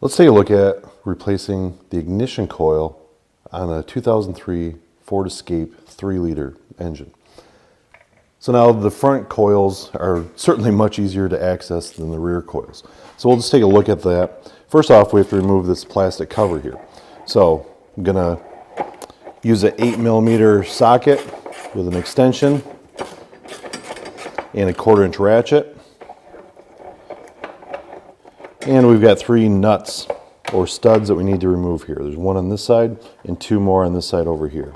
Let's take a look at replacing the ignition coil on a 2003 Ford Escape 3-liter engine. So now the front coils are certainly much easier to access than the rear coils. So we'll just take a look at that. First off, we have to remove this plastic cover here. So I'm gonna use an 8mm socket with an extension and a 1/4-inch ratchet. And we've got 3 nuts or studs that we need to remove here. There's 1 on this side and 2 more on this side over here.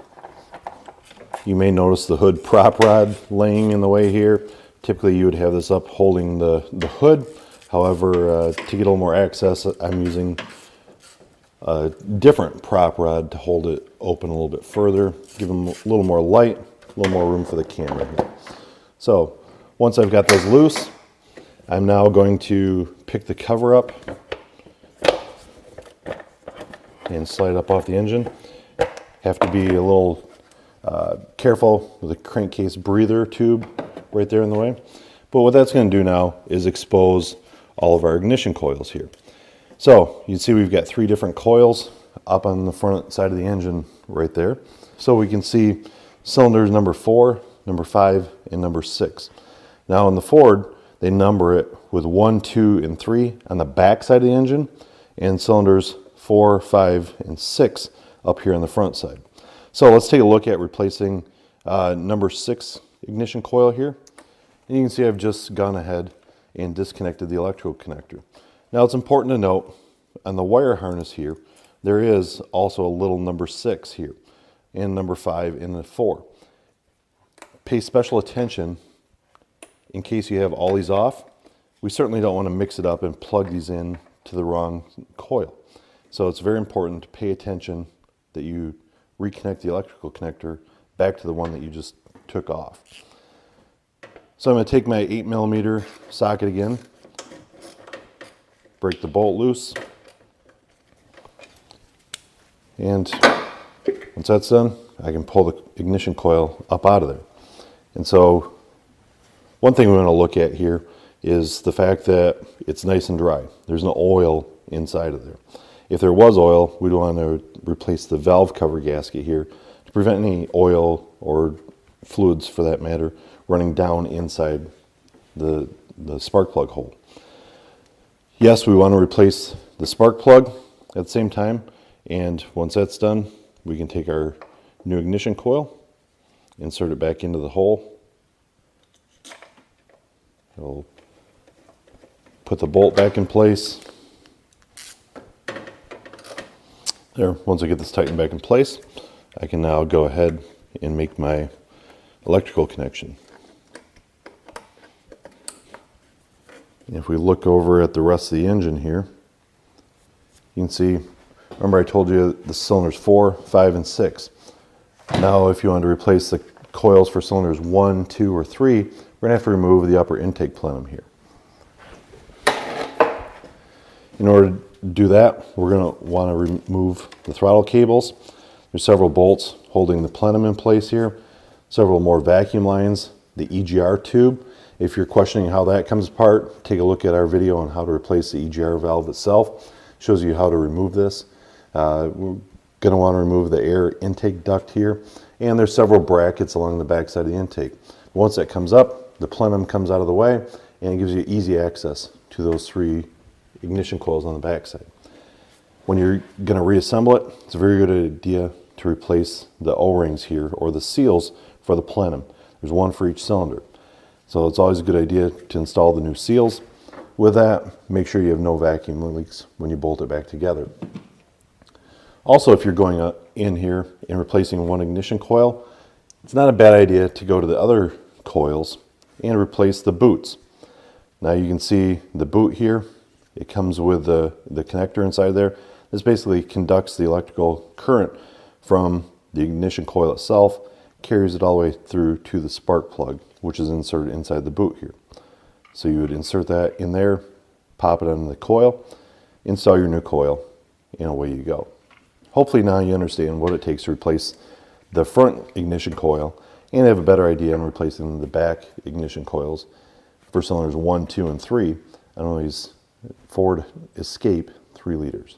You may notice the hood prop rod laying in the way here. Typically you would have this up holding the hood. However, to get a little more access, I'm using a different prop rod to hold it open a little bit further, give them a little more light, a little more room for the camera here. So once I've got those loose, I'm now going to pick the cover up and slide it up off the engine. Have to be a little careful with the crankcase breather tube right there in the way. But what that's going to do now is expose all of our ignition coils here. So you can see we've got 3 different coils up on the front side of the engine right there. So we can see cylinders number 4, number 5, and number 6. Now in the Ford, they number it with 1, 2, and 3 on the back side of the engine, and cylinders 4, 5, and 6 up here on the front side. So let's take a look at replacing number 6 ignition coil here. And you can see I've just gone ahead and disconnected the electrical connector. Now it's important to note on the wire harness here, there is also a little number 6 here, and number 5 and the 4. Pay special attention in case you have all these off. We certainly don't want to mix it up and plug these in to the wrong coil. So it's very important to pay attention that you reconnect the electrical connector back to the one that you just took off. So I'm going to take my 8mm socket again, break the bolt loose, and once that's done, I can pull the ignition coil up out of there. And so one thing we want to look at here is the fact that it's nice and dry. There's no oil inside of there. If there was oil, we'd want to replace the valve cover gasket here to prevent any oil or fluids, for that matter, running down inside the spark plug hole. Yes, we want to replace the spark plug at the same time, and once that's done, we can take our new ignition coil, insert it back into the hole. We'll put the bolt back in place. There, once I get this tightened back in place, I can now go ahead and make my electrical connection. And if we look over at the rest of the engine here, you can see, remember I told you the cylinders 4, 5, and 6. Now if you want to replace the coils for cylinders 1, 2, or 3, we're going to have to remove the upper intake plenum here. In order to do that, we're going to want to remove the throttle cables. There's several bolts holding the plenum in place here, several more vacuum lines, the EGR tube. If you're questioning how that comes apart, take a look at our video on how to replace the EGR valve itself. It shows you how to remove this. We're going to want to remove the air intake duct here, and there's several brackets along the back side of the intake. Once that comes up, the plenum comes out of the way, and it gives you easy access to those 3 ignition coils on the back side. When you're going to reassemble it, it's a very good idea to replace the O-rings here, or the seals for the plenum. There's 1 for each cylinder. So it's always a good idea to install the new seals. With that, make sure you have no vacuum leaks when you bolt it back together. Also, if you're going in here and replacing 1 ignition coil, it's not a bad idea to go to the other coils and replace the boots. Now you can see the boot here. It comes with the connector inside there. This basically conducts the electrical current from the ignition coil itself, carries it all the way through to the spark plug, which is inserted inside the boot here. So you would insert that in there, pop it on the coil, install your new coil, and away you go. Hopefully now you understand what it takes to replace the front ignition coil and have a better idea on replacing the back ignition coils for cylinders 1, 2, and 3 on these Ford Escape 3 liters.